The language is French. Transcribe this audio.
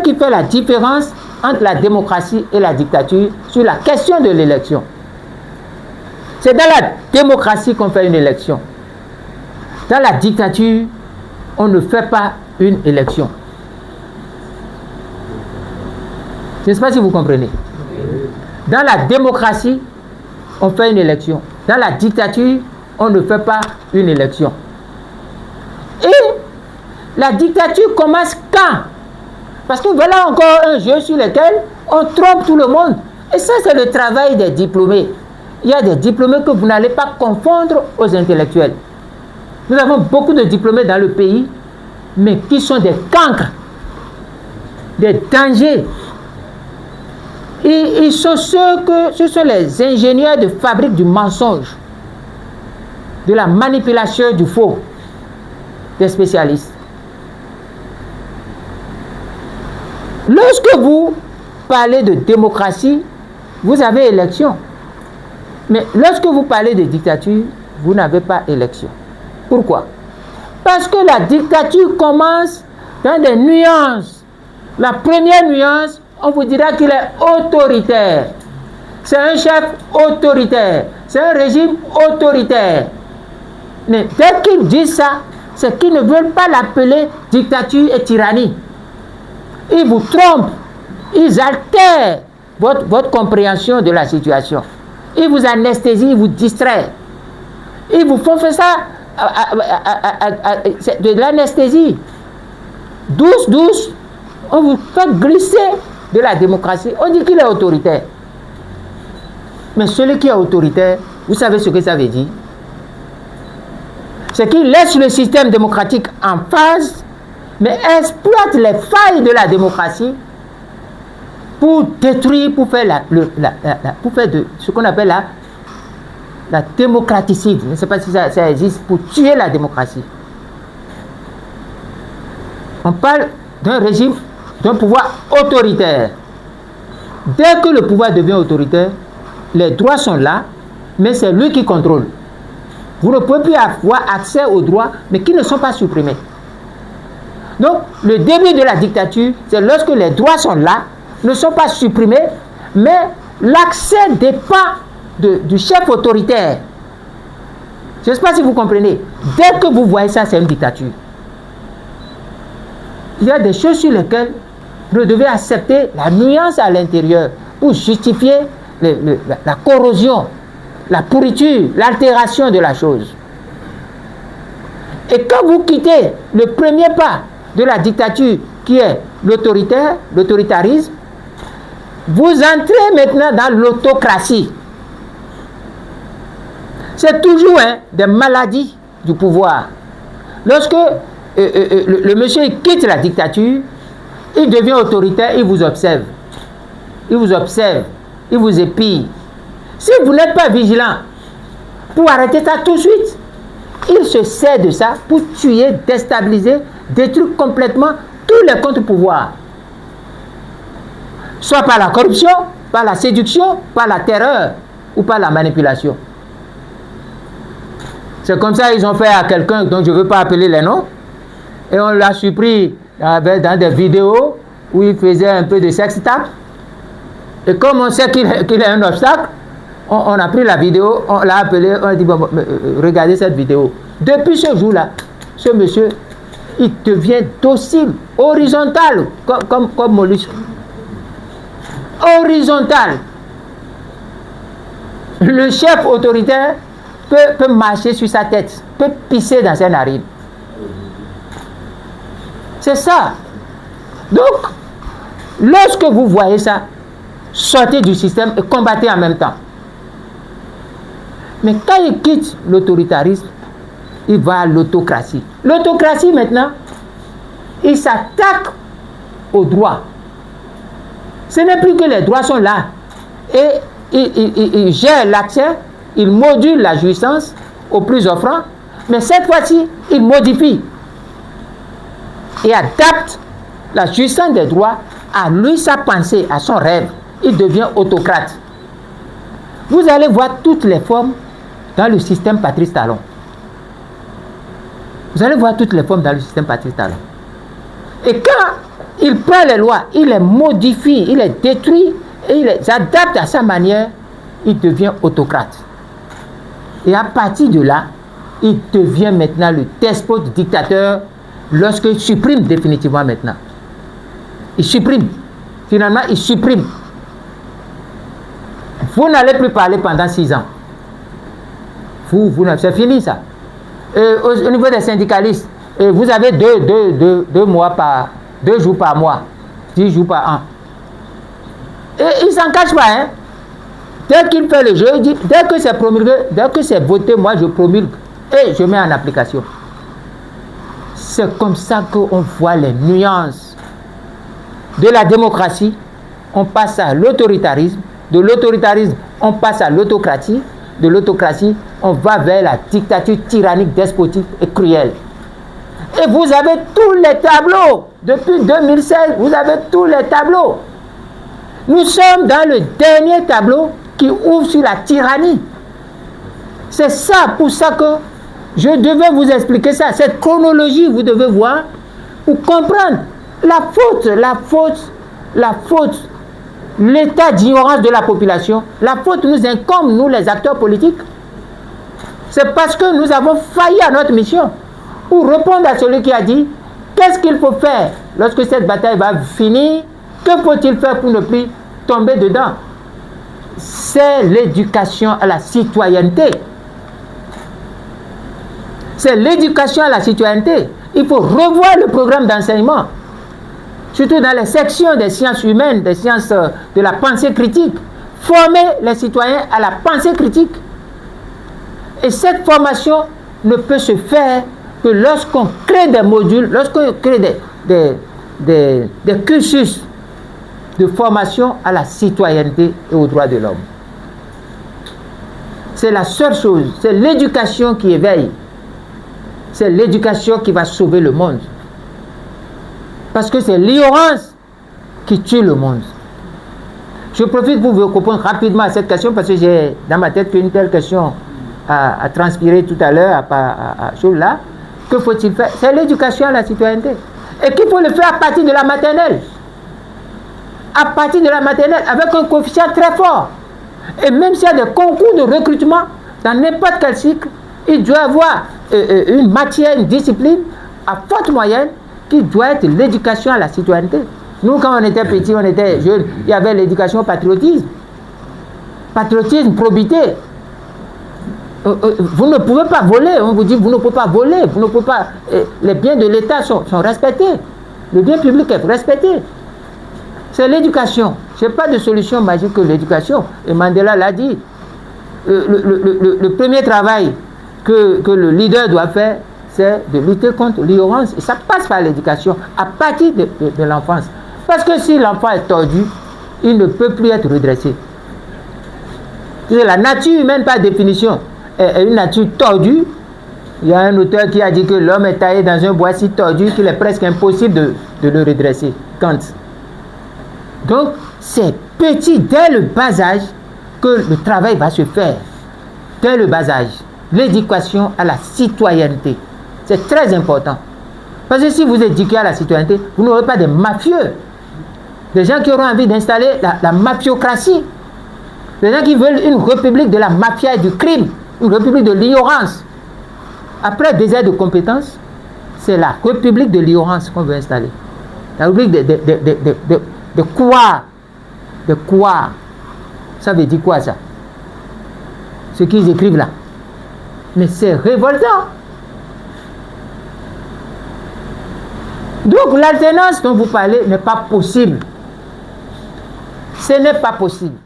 qui fait la différence entre la démocratie et la dictature sur la question de l'élection. C'est dans la démocratie qu'on fait une élection. Dans la dictature, on ne fait pas une élection. Je ne sais pas si vous comprenez. Dans la démocratie, on fait une élection. Dans la dictature, on ne fait pas une élection. Et la dictature commence quand? Parce que voilà encore un jeu sur lequel on trompe tout le monde. Et ça, c'est le travail des diplômés. Il y a des diplômés que vous n'allez pas confondre aux intellectuels. Nous avons beaucoup de diplômés dans le pays, mais qui sont des cancres, des dangers. Et ce sont les ingénieurs de fabrique du mensonge, de la manipulation du faux, des spécialistes. Lorsque vous parlez de démocratie, vous avez élection. Mais lorsque vous parlez de dictature, vous n'avez pas élection. Pourquoi? Parce que la dictature commence dans des nuances. La première nuance, on vous dira qu'il est autoritaire. C'est un chef autoritaire. C'est un régime autoritaire. Mais dès qu'ils disent ça, c'est qu'ils ne veulent pas l'appeler dictature et tyrannie. Ils vous trompent. Ils altèrent votre compréhension de la situation. Ils vous anesthésient, ils vous distraient. Ils vous font faire ça de l'anesthésie. Douce, douce. On vous fait glisser de la démocratie. On dit qu'il est autoritaire. Mais celui qui est autoritaire, vous savez ce que ça veut dire? C'est qu'il laisse le système démocratique en phase, mais exploite les failles de la démocratie pour détruire, pour faire, ce qu'on appelle la démocraticide. Je ne sais pas si ça existe, pour tuer la démocratie. On parle d'un régime, d'un pouvoir autoritaire. Dès que le pouvoir devient autoritaire, les droits sont là, mais c'est lui qui contrôle. Vous ne pouvez plus avoir accès aux droits, mais qui ne sont pas supprimés. Donc, le début de la dictature, c'est lorsque les droits sont là, ne sont pas supprimés, mais l'accès dépend du chef autoritaire. Je ne sais pas si vous comprenez. Dès que vous voyez ça, c'est une dictature. Il y a des choses sur lesquelles vous devez accepter la nuance à l'intérieur pour justifier la corrosion, la pourriture, l'altération de la chose. Et quand vous quittez le premier pas de la dictature qui est l'autoritarisme, vous entrez maintenant dans l'autocratie. C'est toujours des maladies du pouvoir. Lorsque le monsieur quitte la dictature, il devient autoritaire, il vous observe. Il vous observe, il vous épie. Si vous n'êtes pas vigilant pour arrêter ça tout de suite, il se sert de ça pour tuer, déstabiliser, détruire complètement tous les contre-pouvoirs. Soit par la corruption, par la séduction, par la terreur ou par la manipulation. C'est comme ça qu'ils ont fait à quelqu'un dont je ne veux pas appeler les noms. Et on l'a surpris dans des vidéos où il faisait un peu de sex tape. Et comme on sait qu'il est un obstacle, on a pris la vidéo, on l'a appelé, on a dit, bon, regardez cette vidéo. Depuis ce jour-là, ce monsieur, il devient docile, horizontal, comme mollusque. Horizontal. Le chef autoritaire peut marcher sur sa tête, peut pisser dans ses narines. C'est ça. Donc, lorsque vous voyez ça, sortez du système et combattez en même temps. Mais quand il quitte l'autoritarisme, il va à l'autocratie. L'autocratie, maintenant, il s'attaque aux droits. Ce n'est plus que les droits sont là. Et il gère l'accès, il module la jouissance au plus offrant, mais cette fois-ci, il modifie et adapte la jouissance des droits à lui, sa pensée, à son rêve. Il devient autocrate. Vous allez voir toutes les formes dans le système Patrice Talon. Vous allez voir toutes les formes dans le système Patrice Talon. Et quand il prend les lois, il les modifie, il les détruit et il les adapte à sa manière, il devient autocrate. Et à partir de là, il devient maintenant le despote dictateur lorsqu'il supprime définitivement maintenant. Il supprime. Finalement, il supprime. Vous n'allez plus parler pendant 6 ans. C'est fini ça. Au niveau des syndicalistes, vous avez 2 jours par mois, 10 jours par an. Et il ne s'en cache pas. Hein? Dès qu'il fait le jeu, il dit, dès que c'est promulgué, dès que c'est voté, moi je promulgue et je mets en application. C'est comme ça qu'on voit les nuances. De la démocratie, on passe à l'autoritarisme. De l'autoritarisme, on passe à l'autocratie. De l'autocratie, on va vers la dictature tyrannique, despotique et cruelle. Et vous avez tous les tableaux. Depuis 2016, vous avez tous les tableaux. Nous sommes dans le dernier tableau qui ouvre sur la tyrannie. C'est ça, pour ça que je devais vous expliquer ça. Cette chronologie, vous devez voir pour comprendre la faute, l'état d'ignorance de la population. La faute nous incombe, nous les acteurs politiques. C'est parce que nous avons failli à notre mission. Pour répondre à celui qui a dit, qu'est-ce qu'il faut faire lorsque cette bataille va finir? Que faut-il faire pour ne plus tomber dedans? C'est l'éducation à la citoyenneté. C'est l'éducation à la citoyenneté. Il faut revoir le programme d'enseignement, surtout dans les sections des sciences humaines, des sciences de la pensée critique. Former les citoyens à la pensée critique. Et cette formation ne peut se faire que lorsqu'on crée des modules, lorsqu'on crée des cursus de formation à la citoyenneté et aux droits de l'homme. C'est la seule chose, c'est l'éducation qui éveille. C'est l'éducation qui va sauver le monde. Parce que c'est l'ignorance qui tue le monde. Je profite pour vous répondre rapidement à cette question parce que j'ai dans ma tête qu'une telle question a transpiré tout à l'heure à chose là. Que faut-il faire? C'est l'éducation à la citoyenneté. Et qu'il faut le faire à partir de la maternelle. À partir de la maternelle, avec un coefficient très fort. Et même s'il y a des concours de recrutement, dans n'importe quel cycle, il doit y avoir une matière, une discipline à forte moyenne qui doit être l'éducation à la citoyenneté. Nous, quand on était petits, on était jeunes, il y avait l'éducation au patriotisme. Patriotisme, probité. Vous ne pouvez pas voler, on vous dit vous ne pouvez pas voler, vous ne pouvez pas. Les biens de l'État sont respectés. Le bien public est respecté. C'est l'éducation. Je n'ai pas de solution magique que l'éducation. Et Mandela l'a dit. Le premier travail que le leader doit faire, c'est de lutter contre l'ignorance. Et ça passe par l'éducation, à partir de l'enfance. Parce que si l'enfant est tordu, il ne peut plus être redressé. La nature humaine, par définition, est une nature tordue. Il y a un auteur qui a dit que l'homme est taillé dans un bois si tordu qu'il est presque impossible de le redresser. Kant. Donc, c'est petit, dès le bas âge, que le travail va se faire. Dès le bas âge. L'éducation à la citoyenneté. C'est très important. Parce que si vous éduquez à la citoyenneté, vous n'aurez pas de mafieux. Des gens qui auront envie d'installer la mafiocratie. Des gens qui veulent une république de la mafia et du crime. Une république de l'ignorance. Après des aides de compétences, c'est la république de l'ignorance qu'on veut installer. La république de quoi? De quoi? Ça veut dire quoi ça? Ce qu'ils écrivent là. Mais c'est révoltant. Donc l'alternance dont vous parlez n'est pas possible. Ce n'est pas possible.